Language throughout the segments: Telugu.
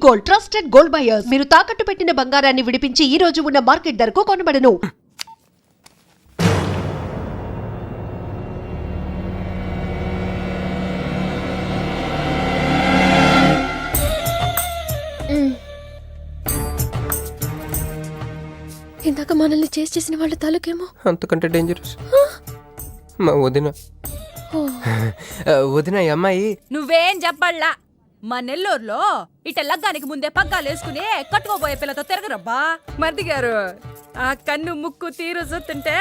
Gold trusted gold buyers. మీరు తాకట్టు పెట్టిన బంగారాన్ని విడిపించి ఈ రోజు ఉన్న మార్కెట్ ధరకు కొనబడను. ఇందాక మనల్ని చేసిన వాళ్ళ తాలూకేమో అంతకంటే డేంజరస్ మా వదిన. వదిన ఈ అమ్మాయి నువ్వేం చెప్పాలా? మా నెల్లూరులో ఇట లగ్గానికి ముందే పగ్గాలు వేసుకుని కట్టుకోబోయే పిల్లతో తిరగరబ్బా. మరిది గారు ఆ కన్ను ముక్కు తీరు చూస్తుంటే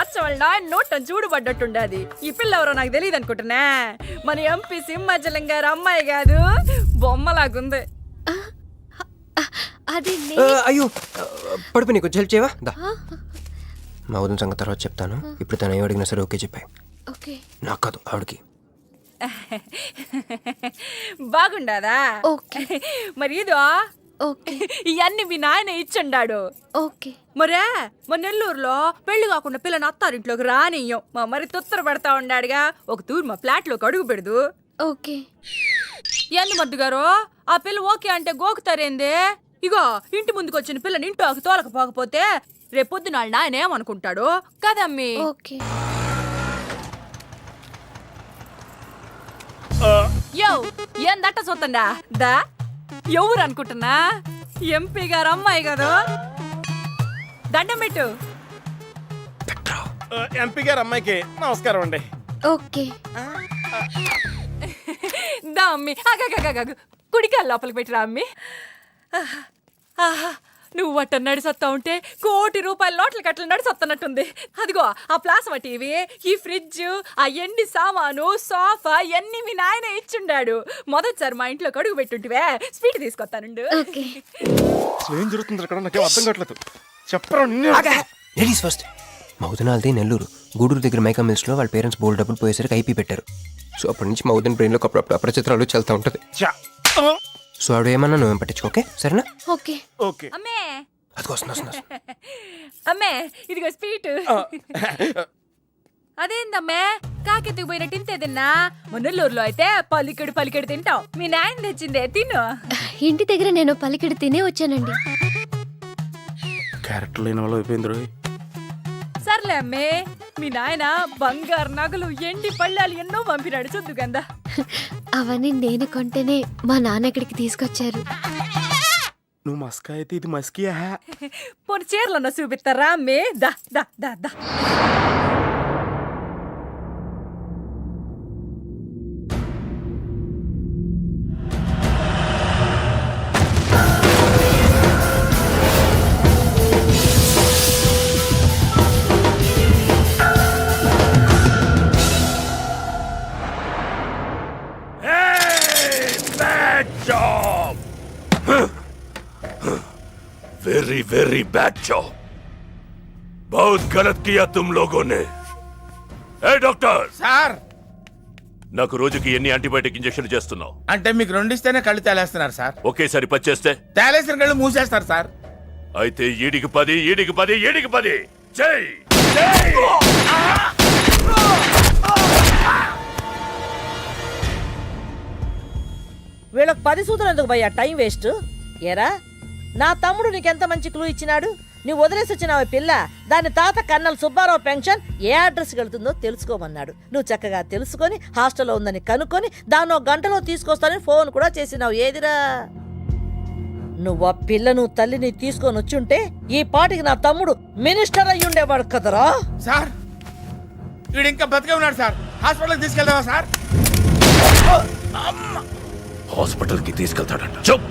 అచ్చవాళ్ళ నోట చూడుబడ్డట్టుండది. ఈ పిల్ల ఎవరో నాకు తెలియదు అనుకుంటున్నా. మన ఎంపీ సింహాచలం గారు అమ్మాయి కాదు, బొమ్మలాగుంది. అది అయ్యో పడుపు నీకు హెల్ప్ చేయవా? దా మా వదిన సంగతి తర్వాత చెప్తాను. ఇప్పుడు తను ఏం అడిగినా సరే ఓకే చెప్పాయి. ఓకే నాకు కాదు ఆవిడకి. బాగుండదా? ఓకే మరి ఇదో ఓకే ఇవన్నీ మీ నాయన ఇచ్చుండాడు. ఓకే మరే మా నెల్లూరులో పెళ్లి కాకుండా పిల్లని అత్తారింట్లోకి రానియ్యం. మా మరి తొత్తర పడతా ఉండాడుగా. ఒక తూరు మా ఫ్లాట్ లోకి అడుగు పెడదు. ఓకే ఎందు మద్దు గారు ఆ పిల్ల ఓకే అంటే గోకుతారేందే? ఇగో ఇంటి ముందుకు వచ్చిన పిల్లని ఇంట్లోకి తోలకపోకపోతే రేపొద్దున నాయన ఏమనుకుంటాడు కదమ్మీ? ఓకే యో ఏం దట్ట చూస్తుండా దా? ఎవరు అనుకుంటున్నా? ఎంపీ గారు అమ్మాయి కదా. దండం పెట్టు. ఎంపీ గారు అమ్మాయికి నమస్కారం అండి. ఓకే దా అమ్మి. కుడికాయ లోపలికి పెట్టిరా అమ్మి. నువ్వు అట్ట నడిసొత్తా ఉంటే ₹1,00,00,000 నోట్ల కట్టలు నడిసొత్తనట్టుంది. అదిగో ఆ ప్లాస్మా టీవీ, ఈ ఫ్రిడ్జ్, ఆ ఎండి సామాను, సోఫా ఎన్ని మీ నాయన ఇచ్చుండాడు. మొదటిసారి మా ఇంట్లో అడుగు పెట్టుంటివే స్వీట్ తీసుకొస్తానుండు. ఓకే ఏం జరుగుతుంది అక్కడ? నాకేం అర్థం కావట్లేదు. చెప్పరా లేడీస్ ఫస్ట్. మా వదినాలది నెల్లూరు. గూడూరు దగ్గర మైకా మిల్స్లో వాళ్ళ పేరెంట్స్ బోల్డ్ డబ్బులు పోయేసరికి ఐపీ పెట్టారు. సో అప్పటి నుంచి మా వదిన బ్రెయిన్లో అప్పుడప్పుడు అపరిచిత్రాలు చల్తా ఉంటుంది. సో ఆవిడ ఏమన్నా నువ్వేం పట్టించుకోకే, సరేనా? ఓకే ఓకే అమ్మే అది వస్తున్నా. అమ్మే ఇదిగో స్వీట్. అదేందమ్మే కాకెత్తుకు పోయినట్టు ఇంతే తిన్నా? మున్నెల్లూరులో అయితే పలికెడు తింటావు. మీ నాయన తెచ్చిందే తిను. ఇంటి దగ్గర నేను పలికిడి తినే వచ్చానండి. క్యారెక్టర్ లేని వాళ్ళు అయిపోయింది. సర్లే అమ్మే, మీ నాయన బంగారు నగలు ఎండి పళ్ళాలు ఎన్నో పంపినాడు చూద్దు గందా. అవన్నీ నేను కొంటేనే మా నాన్న ఇక్కడికి తీసుకొచ్చారు. నువ్వు మస్కా అయితే ఇది మస్కియా? పోనీ చీరలన్నా చూపిస్తారా అమ్మే? దా దా దా దా. Very very bad job. बहुत गलत किया तुम लोगों ने. ए डॉक्टर సార్, నాకు రోజుకి ఎన్ని యాంటీబయాటిక్ ఇంజెక్షన్లు చేస్తున్నావు? అంటే మీకు రెండిస్తేనే కళ్ళు తేలేస్తున్నారు సార్. ఒకేసారి పచ్చేస్తే తేలేసిన కళ్ళు మూసేస్తారు సార్. అయితే ఈడికి 10 చెయ్. వీళ్ళకి 10 సూత్రం ఎందుకు భయ్యా టైం వేస్ట్? ఏరా నా తమ్ముడు నీకెంత మంచి క్లూ ఇచ్చినాడు. నువ్వు వదిలేసి వచ్చినావు పిల్ల. దాని తాత కన్నల సుబ్బారావు పెన్షన్ ఏ అడ్రస్కి వెళ్తుందో తెలుసుకోమన్నాడు. నువ్వు చక్కగా తెలుసుకొని హాస్టల్లో ఉందని కనుక్కొని దాన్ని 1 గంటలో తీసుకొస్తానని ఫోన్ కూడా చేసినావు. ఏదిరా నువ్వు ఆ పిల్లను తల్లిని తీసుకొని వచ్చుంటే ఈ పాటికి నా తమ్ముడు మినిస్టర్ అయ్యి ఉండేవాడు కదరా. సార్, వీడు ఇంకా బతికే ఉన్నాడు సార్. హాస్పిటల్కి తీసుకెళ్దామా సార్? హాస్పిటల్ కి తీసుకెళ్తాడంట. చూప్.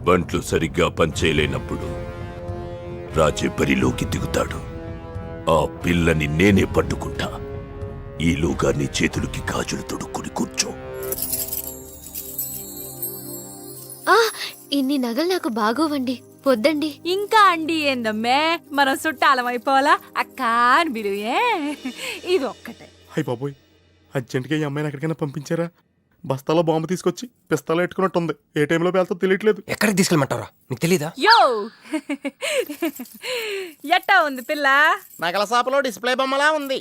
బంట్లు సరిగ్గా పనిచేయలేనప్పుడు రాజే బరిలోకి దిగుతాడు. ఆ పిల్లని నేనే పట్టుకుంటా. ఈలోగా నీ చేతులకి గాజులు తొడుక్కుని కూర్చో. ఇన్ని నగలు నాకు బాగోవండి, పొద్దండి. ఇంకా అండి ఏందమ్మే, మనం చుట్టాలం అయిపోవాలా? అక్క అని బిలువే. ఇది ఒక్కటే. అయ్యి బాబోయ్, అర్జెంట్గా ఈ అమ్మాయిని ఎక్కడికైనా పంపించారా? బస్తాలో బాంబు తీసుకొచ్చి పిస్తాలో ఎట్టుకున్నట్టుంది. ఏ టైంలో వెళ్తా తెలియట్లేదు. ఎక్కడికి తీసుకెళ్ళమంటారా? నీకు తెలీదా? యో ఎట్టా ఉంది పిల్ల? నగల షాపులో డిస్ప్లే బొమ్మలా ఉంది.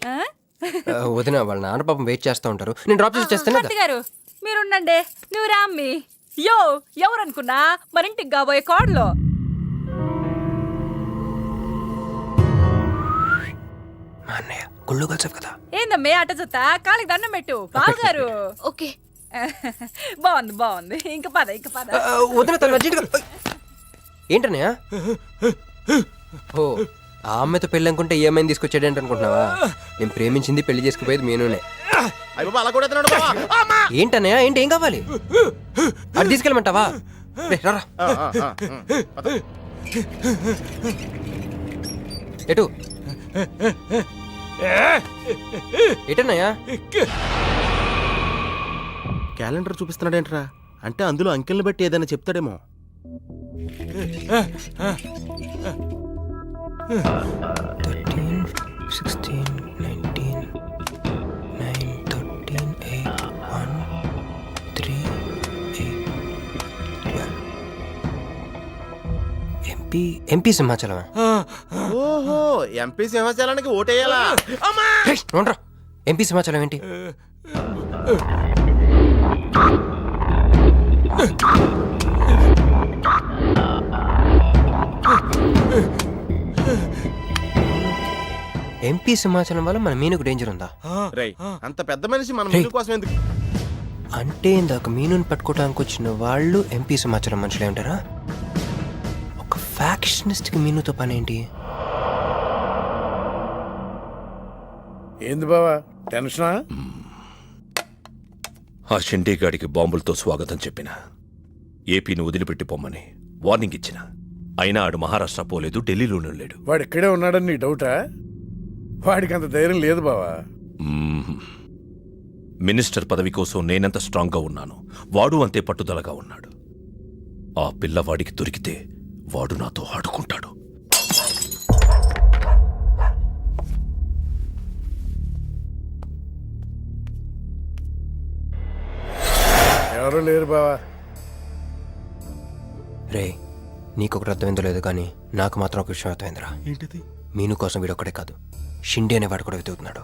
వదిన వాళ్ళ నాన్న పాపం వెయిట్ చేస్తూ ఉంటారు, నేను డ్రాప్ చేసి చేస్తాను కదా. మూర్తి గారు మీరుండండి, నువ్వు రామ్మి. యో ఎవరనుకున్నా మరింటికి కాబోయే కోడలో. మా అన్నయ్య గుళ్ళు కలిసావు కదా. ఏందమ్మే అట జత కాలికి దండం పెట్టు బావగారు. ఓకే. బాగుంది బాగుంది, ఇంక పద ఇంక పద. వదిన తను అర్జెంట్గా ఏంటన్నయ్య? ఓ ఆ అమ్మాయితో పెళ్ళి అనుకుంటే ఈ అమ్మాయిని తీసుకొచ్చాడు ఏంటి అనుకుంటున్నావా? నేను ప్రేమించింది పెళ్లి చేసుకుపోయేది మీనునే. అలా కూడా ఏంటన్నయ్య ఏంటి, ఏం కావాలి? అది తీసుకెళ్ళమంటావా? రే, రారా. ఎటు ఎటన్నయ్యా? క్యాలెండర్ చూపిస్తున్నాడేంట్రా? అంటే అందులో అంకెల్ని బట్టి ఏదైనా చెప్తాడేమో. 13, 16, 19, 9, 13, 8, 1, 3, 8, 12. ఎంపీ సింహాచలం. ఓహో, ఎంపీ సింహాచలానికి ఓటేయాలా? నోడ్రా, ఎంపీ సింహాచలం ఏంటి? ఎంపీ సింహాచలం వల్ల మన మీనుకు డేంజర్ ఉందా? రేయ్, అంత పెద్ద మనిషి మన రేయ్. ముందు కోసం ఎందుకు? అంటే ఇందాక మీనుని పట్టుకోవడానికి వచ్చిన వాళ్ళు ఎంపీ సింహాచలం మనుషులే ఉంటారా? ఒక ఫ్యాక్షనిస్ట్కి మీనుతో పని ఏంటి? ఏంది బావా టెన్షనా? ఆ షిండేగాడికి బాంబులతో స్వాగతం చెప్పిన, ఏపీని వదిలిపెట్టి పొమ్మని వార్నింగ్ ఇచ్చిన. అయినా ఆడు మహారాష్ట్ర పోలేదు, ఢిల్లీలోనూ లేడు. వాడు ఇక్కడే ఉన్నాడని నీ డౌటా? వాడికి అంత ధైర్యం లేదు బావా. మినిస్టర్ పదవి కోసం నేనెంత స్ట్రాంగ్గా ఉన్నాను, వాడు అంతే పట్టుదలగా ఉన్నాడు. ఆ పిల్లవాడికి దొరికితే వాడు నాతో ఆడుకుంటాడు. ఎవరు లేరు బావా. రే, నీకొకటి అర్థమైందో లేదు కానీ నాకు మాత్రం ఒక విషయం అర్థమైందిరా. ఏంటిది? మీను కోసం వీడొక్కడే కాదు, షిండే అనేవాడు కూడా వెతుకుతున్నాడు.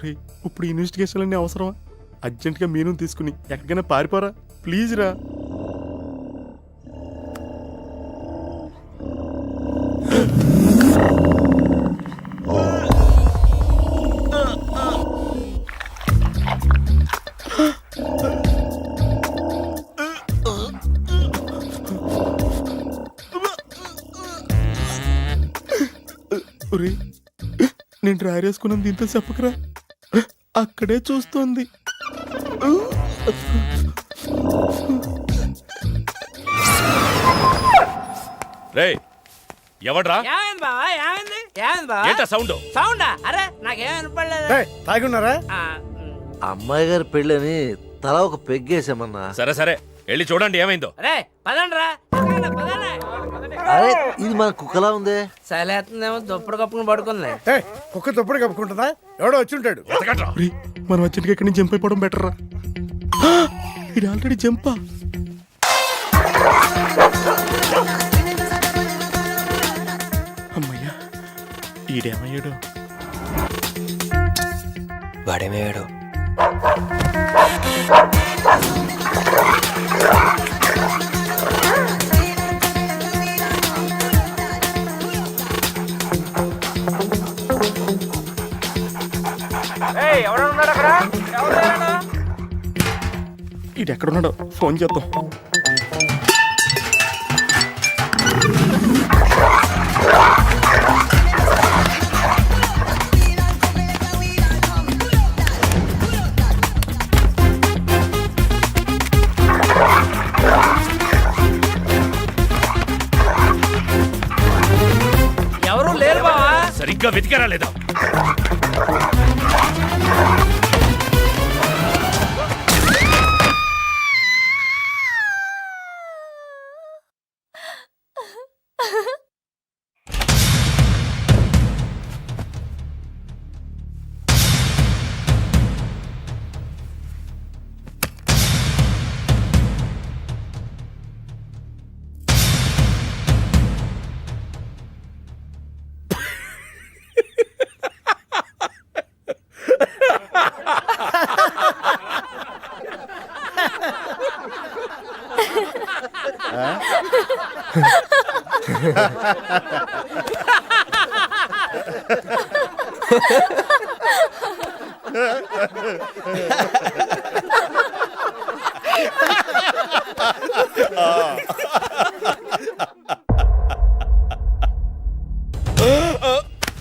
రే, ఇప్పుడు ఇన్వెస్టిగేషన్ అన్నీ అవసరమా? అర్జెంట్గా మీను తీసుకుని ఎక్కడికైనా పారిపోరా ప్లీజ్ రా. ఒరే, నేను డ్రైరేసుకున్నాను దీంతో చెప్పకరా, అక్కడే చూస్తోంది. రే ఎవడ్రా? ఏమైంది బావా? ఏమైంది? ఏమైంది బావా? ఏంటా సౌండ్? సౌండా? అరే నాకేం వినపడలేదు. ఏయ్, తాగున్నారా? అమ్మాయి గారి పెళ్ళని తల ఒక పెగ్గేసామన్నా. సరే సరే, వెళ్ళి చూడండి ఏమైందో. రే పదండ్రా. పదండి. అరే ఇది మన కుక్కలా ఉందే. సలేతుందేమో దుప్పటి కప్పుకుని పడుకుంది. ఏయ్, కుక్క తప్పుడు కప్పుకుంటుందా? ఎవడో వచ్చి ఉంటాడు. ఎతకట్రా. ఒరే, మనం అర్జెంట్గా ఇక్కడి నుంచి జంప్ అయిపోవడం బెటర్ రా. ఇది ఆల్రెడీ జంపా. అమ్మయ్యా, ఈడేమయ్యాడు? వాడేమయ్యాడు? ఈడు ఎక్కడున్నాడో ఫోన్ చేద్దాం. ఎవరు లేరు బావా. సరిగ్గా వెతికారా లేదా?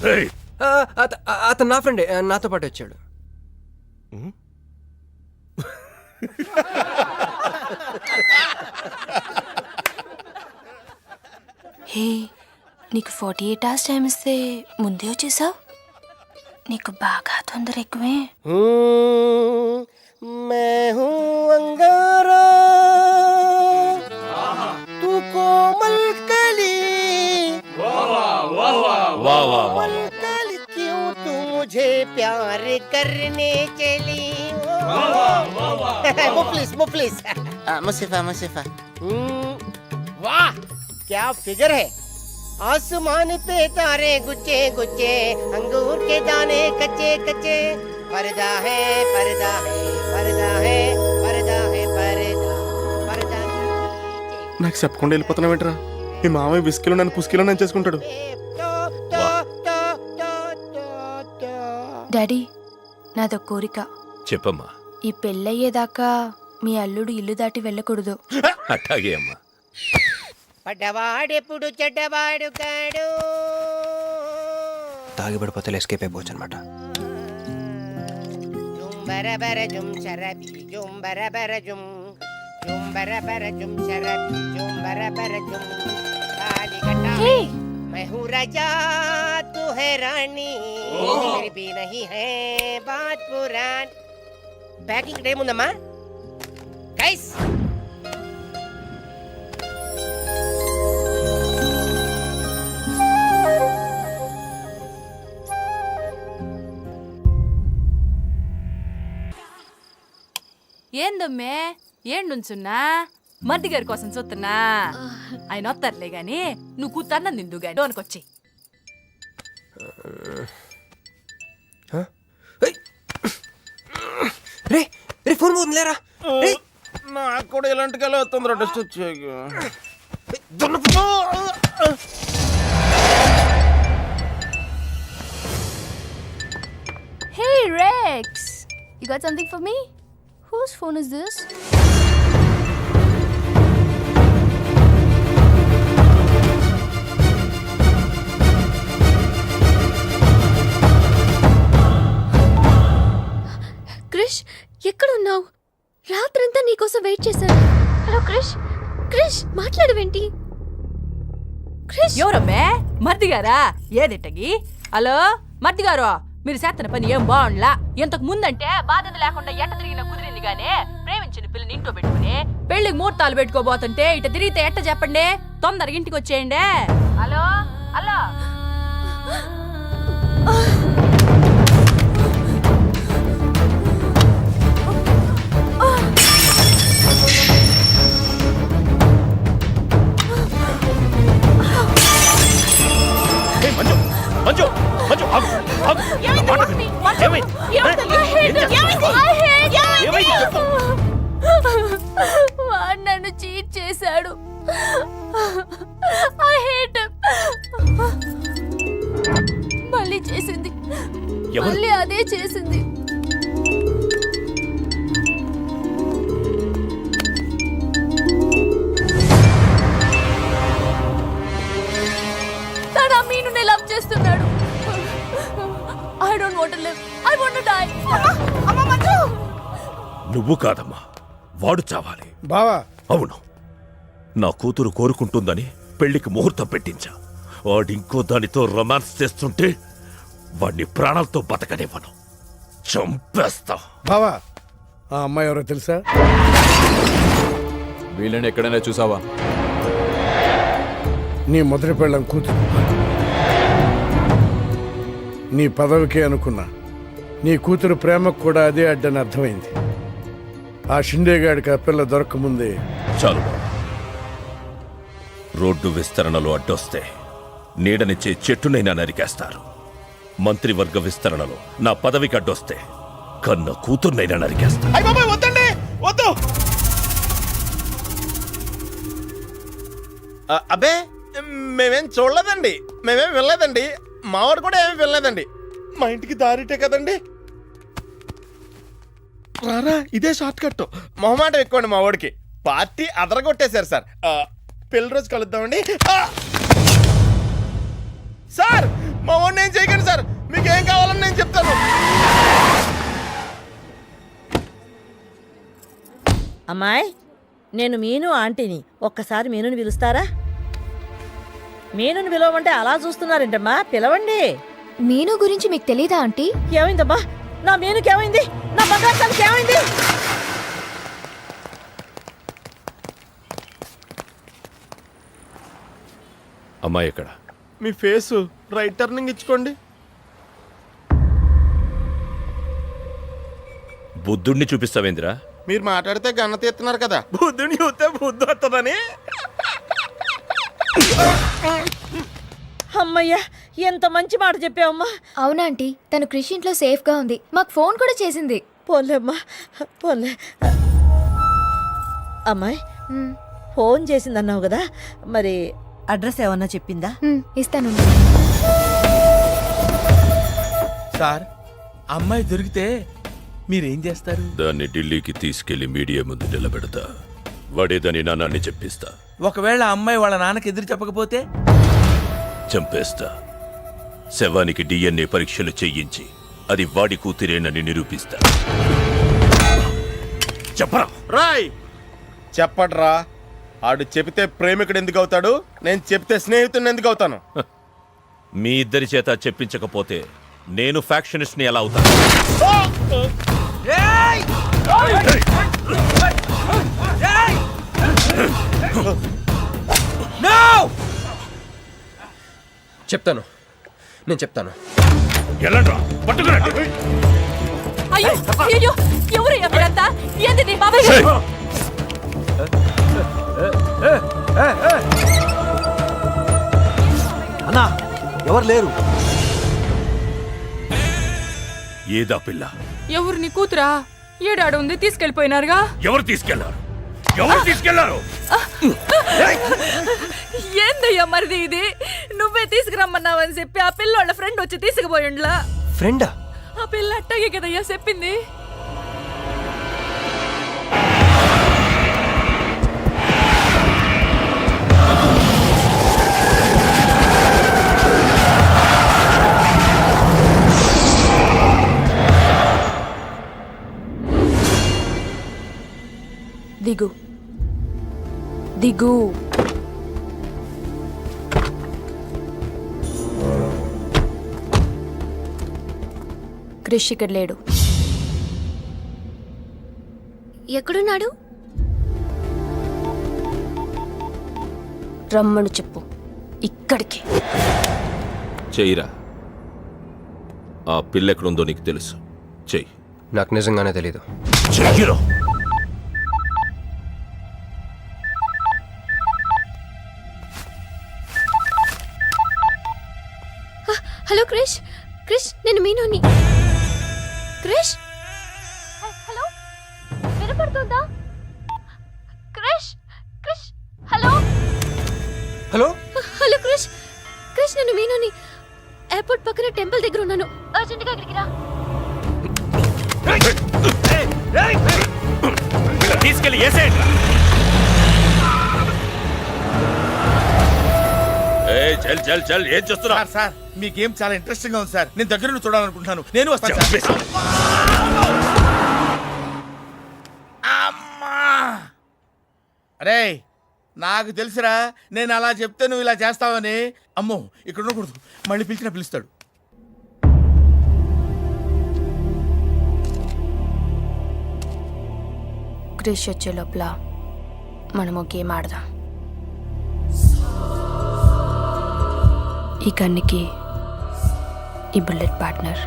రేయ్, అతను నా ఫ్రెండే, నాతో పాటు వచ్చాడు. హే, నీకు 48 hours టైం ఇస్తే ముందే వచ్చేసావు. నీకు బాగా తొందర ఎక్కువే. मैं हूँ अंगारा तू कोमल कली వా వా వా कल क्यों तू मुझे प्यार करने चली मुफलिस मुसीफा वाह क्या फिगर है आसमान पे तारे गुच्चे गुच्चे अंगूर के दाने कच्चे कच्चे पर्दा है पर्दा है पर्दा है पर्दा है पर्दा पर्दा నాకు చెప్పకుండా వెళ్ళిపోతున్నావేంట్రా? మీ మామయ్య విస్కీలో నన్ను పుస్కీలో నన్ను చేసుకుంటాడు. డాడీ, నాదో కోరిక. చెప్పమ్మా. ఈ పెళ్ళయ్యేదాకా మీ అల్లుడు ఇల్లు దాటి వెళ్ళకూడదు. అట్టాగే అమ్మా. పడ్డవాడెప్పుడు చెడ్డవాడు కాడు. తాగిపడిపోతే ఎస్కేప్ అయిపోవచ్చు అనమాట. జుంబరబర జుం శరబి జుంబరబర జుం జుంబరబర జుం శరబి జుంబరబర జుం కాలికట मैं हूँ राजा तू है रानी फिर भी नहीं है बात पुरानी. ప్యాకింగ్ టైం ఉందమ్మా గైస్. ఏందమ్మే ఏండుంచున్నా మర్ది గారి కోసం చూస్తున్నా. ఆయన వస్తారులే గాని నువ్వు కూతన్నం నిందు గాని డోన్కొచ్చి. రే రే ఫోన్ పోతుంది లేరా. నాకు కూడా ఇలాంటి కళ వస్తుంది టెస్ట్ వచ్చాక. Hey Rex, you got something for me? Whose phone is this? Krish, ఎక్కడున్నావు? రాత్రంతా నీకోసం వెయిట్ చేశాను. హలో క్రిష్, క్రిష్ మాట్లాడవేంటి? క్రిష్, ఎవరమ్మే మర్ది గారా? ఏదిట్టగి? హలో మర్ది గారు, మీరు చేస్తున్న పని ఏం బాగుండ్లా. ఇంతకు ముందంటే బాధ్యత లేకుండా ఎట్ట తిరిగిన కుదిరింది గానే ప్రేమించిన పిల్లని ఇంట్లో పెట్టుకుని పెళ్లికి ముహూర్తాలు పెట్టుకోబోతుంటే ఇట తిరిగితే ఎట్ట చెప్పండి? తొందరగా ఇంటికి వచ్చేయండి. హలో హలో మంజు మంజు మంజు ఆగు, ఆగు. నా మాట విను. ఏమైంది? ఏం చేస్తున్నావు? ఏమైంది చెప్పు. వాడు నన్ను చీట్ చేశాడు. I hate him. మళ్ళీ చేసింది, ఎవరు? మళ్ళీ అదే చేసింది. తను మీనునే లవ్ చేస్తున్నాడు. I don't want to live. I want to die. అమ్మ మంజు, నువ్వు కాదమ్మా, వాడు చావాలి. బావా అవును, నా కూతురు కోరుకుంటుందని పెళ్లికి ముహూర్తం పెట్టించా. వాడింకో దానితో రొమాన్స్ చేస్తుంటే వాడిని ప్రాణాలతో బతకనివ్వను, చంపేస్తా. బావా ఆ అమ్మాయి ఎవరో తెలుసా? వీళ్ళని ఎక్కడైనా చూసావా? నీ మొదటి పెళ్ళం కూతురు. నీ పదవికే అనుకున్నా, నీ కూతురు ప్రేమకు కూడా అదే అడ్డని అర్థమైంది. ఆ షిండేగాడికి ఆ పిల్ల దొరకముందే. చాలు బాబు. రోడ్డు విస్తరణలో అడ్డొస్తే నీడనిచ్చే చెట్టునైనా నరికేస్తారు. మంత్రివర్గ విస్తరణలో నా పదవికి అడ్డొస్తే కన్న కూతుర్నైనా నరికేస్తారు. అయ్య, వద్దండి, వద్దు. అబ్బే మేమేం చూడలేదండి, మేమేం వెళ్ళలేదండి, మావాడు కూడా ఏమీ వెళ్ళలేదండి. మా ఇంటికి దారిటే కదండి. రారా, ఇదే షార్ట్ కట్. మొహమాటం ఎక్కువండి మా వాడికి. పార్టీ అదరగొట్టేశారు సార్. పెళ్లి రోజు కలుద్దామండి. సార్ మా వాడిని ఏం చేయకండి సార్, మీకు ఏం కావాలని నేను చెప్తాను. అమ్మాయి, నేను మీను ఆంటీని. ఒక్కసారి మీనుని పిలుస్తారా? మీనుని పిలవమంటే అలా చూస్తున్నారేంటమ్మా, పిలవండి. మీను గురించి మీకు తెలీదా ఆంటీ? ఏమైందమ్మా? నా మీనుకి ఏమైంది? నా బంగారు తల్లికి ఏమైంది? అమ్మాయి ఎక్కడ? మీ ఫేసు రైట్ టర్నింగ్ ఇచ్చుకోండి. బుద్ధుణ్ణి చూపిస్తావేంద్రా? మీరు మాట్లాడితే గన్న తీస్తున్నారు కదా, బుద్ధుని చూస్తే బుద్ధి వస్తుందని. అమ్మయ్యా, ఎంత మంచి మాట చెప్పావమ్మా. అవునాంటీ, తను కృషి ఇంట్లో సేఫ్గా ఉంది. మాకు ఫోన్ కూడా చేసింది. పోన్లేమ్మా, పోన్లే. అమ్మాయి, ఫోన్ చేసిందన్నావు కదా, మరి అడ్రస్ ఏమన్నా చెప్పిందా? ఇస్తాను. సార్, అమ్మాయి దొరికితే మీరేం చేస్తారు? దాన్ని ఢిల్లీకి తీసుకెళ్లి మీడియా ముందు నిలబెడతా. వాడేదని నాన్నని చెప్పిస్తా. ఒకవేళ అమ్మాయి వాళ్ళ నాన్నకి ఎదురు చెప్పకపోతే? చంపేస్తా. శవానికి DNA పరీక్షలు చేయించి అది వాడి కూతురేనని నిరూపిస్తా. చెప్పరా? రాయ్ చెప్పడ్రా. ఆడు చెబితే ప్రేమికుడు ఎందుకు అవుతాడు, నేను చెప్తే స్నేహితుడిని ఎందుకు అవుతాను? మీ ఇద్దరి చేత చెప్పించకపోతే నేను ఫ్యాక్షనిస్ట్ ని ఎలా అవుతాను? చెప్తాను, నేను చెప్తాను. ఎలాండ్రా? పట్టుకురండి. అయ్యో అయ్యో, ఎవరు ఎవరంతా? ఏంది నీ బాబాయ్? అన్నా, ఎవరు లేరు. ఏదా పిల్ల? ఎవరు నీ కూతురా? ఏడాడు ఉంది, తీసుకెళ్లిపోయినారుగా. ఎవరు తీసుకెళ్లారు? ఎవరు తీసుకెళ్లారు? ఏందయ్యా మరిది ఇది? నువ్వే తీసుకురమ్మన్నావని చెప్పి ఆ పిల్లోళ్ళ ఫ్రెండ్ వచ్చి తీసుకుపోయిండ్లా. ఫ్రెండా? ఆ పిల్ల అట్టగే కదయ్యా చెప్పింది. దిగు దిగు. క్రిష్ ఇక్కడ లేడు. ఎక్కడున్నాడు? రమ్మను చెప్పు ఇక్కడికి. చెయ్యిరా. ఆ పిల్ల ఎక్కడుందో నీకు తెలుసు. చెయ్యి. నాకు నిజంగానే తెలీదు. చెయ్యిరా. హలో క్రిష్, క్రిష్ నేను మీనుని. క్రిష్, హలో, వినపడుతుందా? Krish, Krish, hello hello hello Krish, Krish నేను మీనుని. ఎయిర్పోర్ట్ పక్కన టెంపుల్ దగ్గర ఉన్నాను. అర్జెంట్గా ఇక్కడికి రా. తీసుకెళ్ళి ఏసేయండి. చల్ చల్ చల్, ఏం చేస్తున్నా? సార్, మీ గేమ్ చాలా ఇంట్రెస్టింగ్ గా ఉంది సార్. నేను దగ్గర నుండి చూడాలనుకుంటున్నాను. నేను వస్తాను సార్. అమ్మా! అరే, నాకు తెలుసురా, నేను అలా చెప్తే నువ్వు ఇలా చేస్తావని. అమ్మో, ఇక్కడ ఉండకూడదు. మళ్ళీ పిలిచినా పిలుస్తాడు. క్రిష్ వచ్చే లోపల మనము గేమ్ ఆడదాం. ఈ గన్నికి ఈ బుల్లెట్ పార్ట్నర్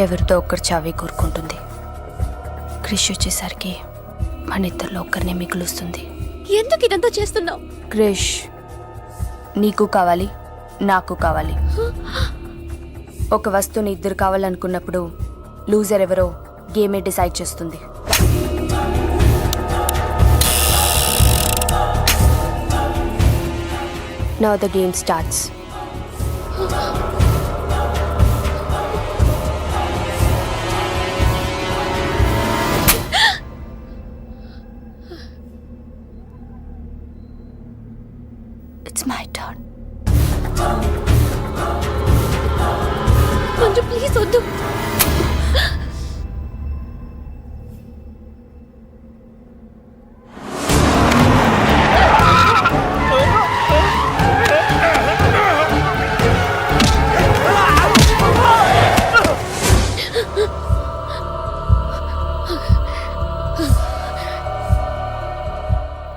ఎవరితో ఒక్కరు చావే కోరుకుంటుంది. క్రిష్ వచ్చేసరికి మన ఇద్దరిలో ఒక్కరినే మిగులుస్తుంది. ఎందుకు ఇదంతా చేస్తున్నావు? క్రిష్ నీకు కావాలి, నాకు కావాలి. ఒక వస్తువుని ఇద్దరు కావాలనుకున్నప్పుడు లూజర్ ఎవరో గేమే డిసైడ్ చేస్తుంది. Now the game starts. It's my turn. Manju please వద్దు.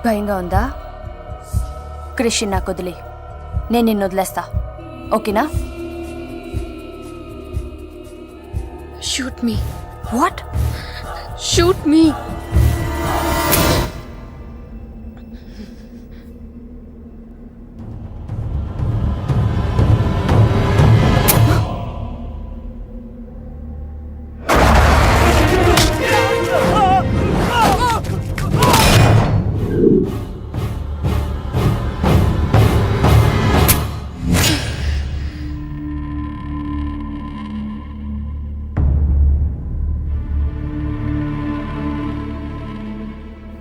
భయంగా ఉందా? క్రిష్ నాకు వదిలే, నేను నిన్ను వదిలేస్తా. ఓకేనా? Shoot me. What? Shoot me.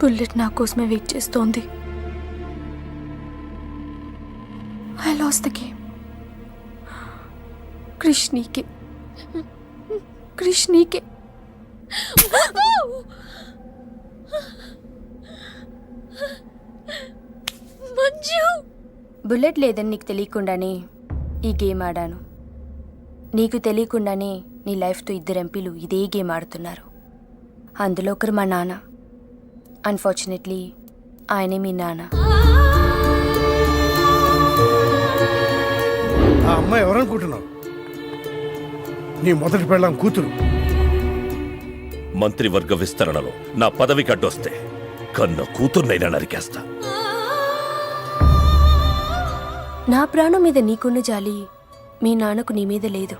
Bullet నా కోసమే వెయిట్ చేస్తోంది. I lost the game. Krish నీకే. మంజు బుల్లెట్ లేదని నీకు తెలియకుండానే ఈ గేమ్ ఆడాను. నీకు తెలియకుండానే నీ లైఫ్తో 2 ఎంపీలు ఇదే గేమ్ ఆడుతున్నారు. అందులో ఒకరు మా నాన్న. అన్ఫార్చునేట్లీ ఆయనే మీ నాన్న. ఆ అమ్మాయి ఎవరనుకుంటున్నావు? నీ మొదటి పెళ్ళాం కూతురు. మంత్రివర్గ విస్తరణలో నా పదవికి అడ్డొస్తే కన్న కూతుర్నైనా నరికేస్తా. నా ప్రాణం మీద నీకున్న జాలి మీ నాన్నకు నీ మీద లేదు.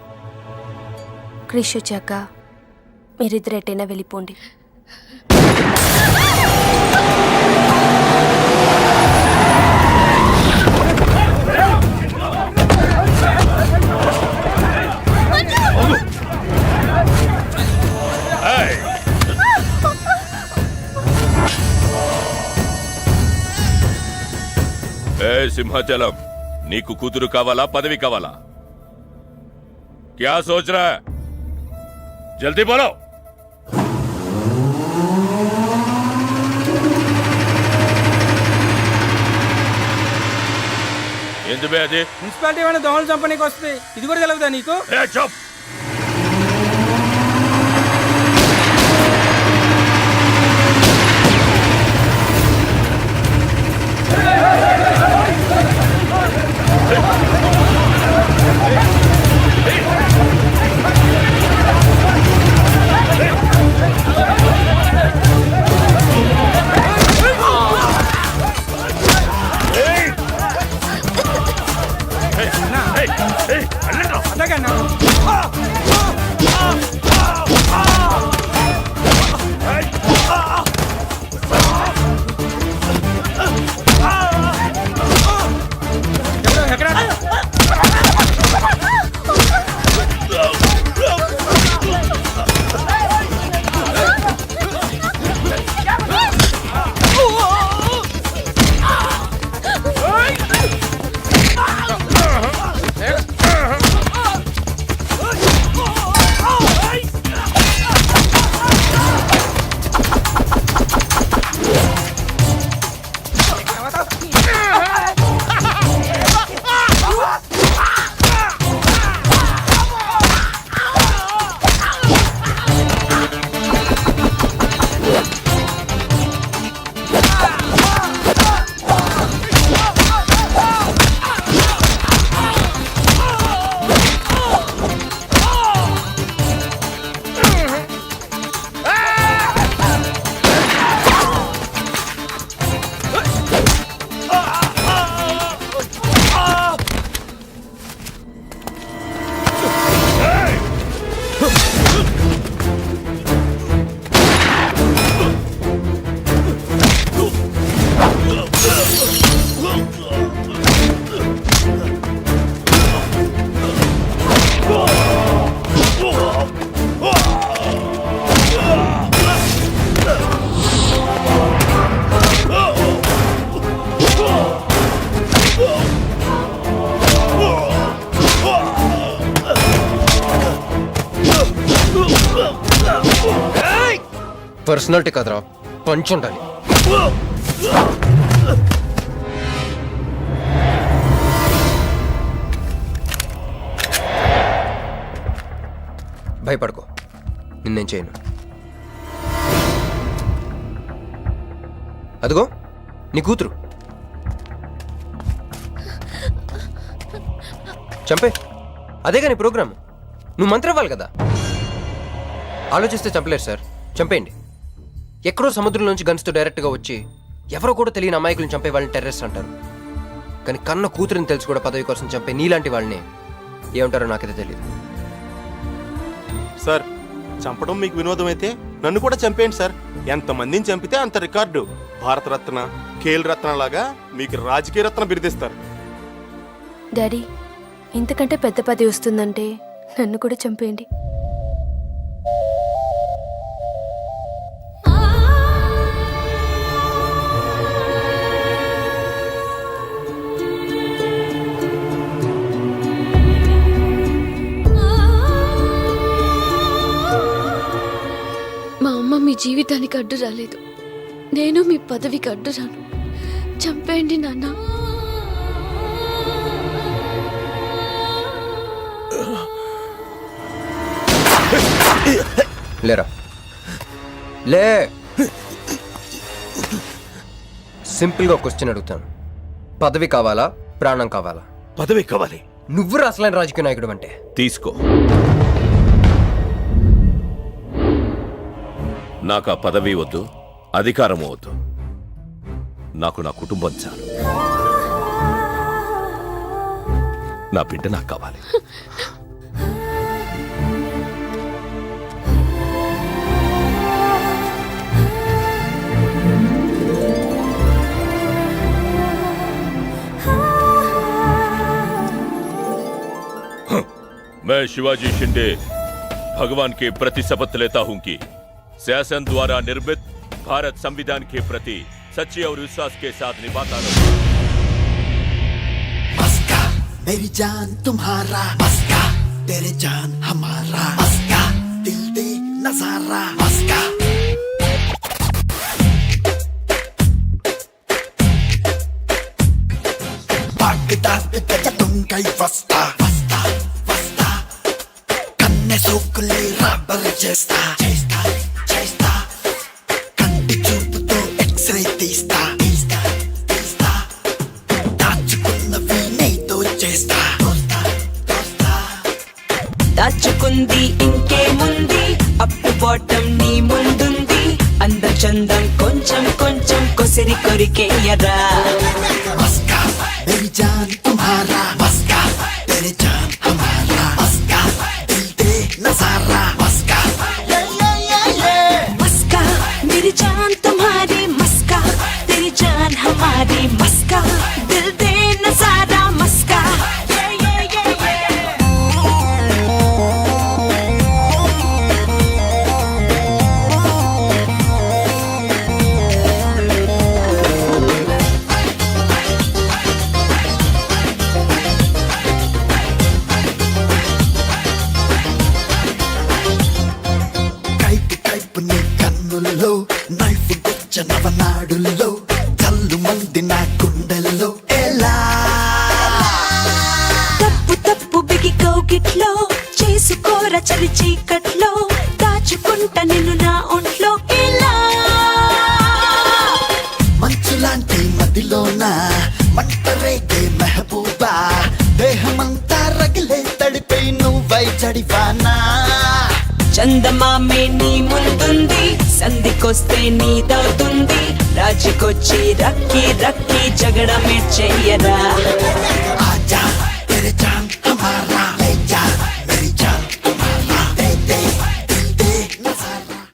క్రిష్ వచ్చాక మీరిద్దరు ఎటైనా వెళ్ళిపోండి. సింహాచలం, నీకు కూతురు కావాలా, పదవి కావాలా? క్యా సోచ్ రా? జల్దీ బోలో. ఎందుకు అది? మున్సిపాలిటీ ఏమైనా దోమలు చంపనీకి వస్తుంది, ఇది కూడా తెలుగుదా నీకు? చప్. అట్టగా పర్సనాలిటీ కదరా, పంచ్ ఉండాలి. భయపడుకో, నిన్నేం చేయను. అదిగో నీ కూతురు, చంపే. అదేగా నీ ప్రోగ్రామ్. నువ్వు మంత్రి అవ్వాలి కదా. ఆలోచిస్తే చంపలేరు సార్, చంపేయండి. ఎక్కడో సముద్రం నుంచి గన్స్తో డైరెక్ట్గా వచ్చి ఎవరో కూడా తెలియని అమాయకులను చంపే వాళ్ళని టెర్రరిస్ట్ అంటారు. కానీ కన్న కూతురిని తెలిసి కూడా పదవి కోసం చంపే నీలాంటి వాళ్ళని ఏమంటారో నాకైతే తెలియదు. సార్, చంపడం మీకు వినోదం అయితే నన్ను కూడా చంపేయండి సార్. ఎంతమందిని చంపితే అంత రికార్డు. భారతరత్న, ఖేల్ రత్న లాగా మీకు రాజకీయ రత్న బిరుదిస్తారు. డాడీ, ఇంతకంటే పెద్ద పదవి వస్తుందంటే నన్ను కూడా చంపేయండి. మా అమ్మ మీ జీవితానికి అడ్డు రాలేదు, నేను మీ పదవికి అడ్డు రాను. చంపేయండి నాన్న. లేరా, లే. సింపుల్గా క్వశ్చన్ అడుగుతాను. పదవి కావాలా, ప్రాణం కావాలా? పదవి కావాలి. నువ్వు అసలైన రాజకీయ నాయకుడు అంటే తీసుకో. నాకు ఆ పదవి వద్దు, అధికారము వద్దు. నాకు నా కుటుంబం చాలు. నా బిడ్డ నాకు కావాలి. मैं शिवाजी शिंदे भगवान के प्रति शपथ लेता हूं कि शासन द्वारा निर्मित भारत संविधान के प्रति सच्चे और विश्वास के साथ निभाता रहूंगा. मस्का मेरी जान तुम्हारा, मस्का तेरे जान हमारा, मस्का दिल दे नजारा, मस्का बागदाद में तेरा तुम कई वस्ता वस्ता वस्ता कन्ने सोकुले रबर చేస్తా చేస్తా చేస్తా కంటి చూపుతో ఎక్స్రే తీస్తా తీస్తా తీస్తా దాచుకున్నవి నీతో చేస్తా తోస్తా తోస్తా దాచుకుంది ఇంకేముంది, అప్పు బాటం నీ ముందుంది. అందచందం కొంచెం కొంచెం కొసిరి కొరికేయరా. मस्का मेरी जान तुम्हारा, मस्का तेरे जान हमारा, मस्का दिल दे नजारा, मस्का मस्का मेरी जान तुम्हारी, मस्का तेरी जान हमारी, मस्का दिल दे नजारा, मस्का. కైపు కైపు నీ కన్నుల్లో నైఫ్ గుచ్చనవ నాడుల్లో చల్లు మంది నా గుండెల్లో ఎలా తప్పు తప్పు బిగి కౌగిట్లో చేసుకోర చలి చీకట్లో దాచుకుంటా నిన్ను నా ఒంట్లో ఇలా. మంచులాంటి మదిలోన మంట రేగే మెహబూబా, దేహమంతా రగిలే తడిపై నువ్వై జడివానా. చందమామే నీ ముందుంది, సంధికొస్తే నీదవుతుంది. రాజుకొచ్చి రక్కి రక్కి జగడమే చెయ్యరా. ఆజా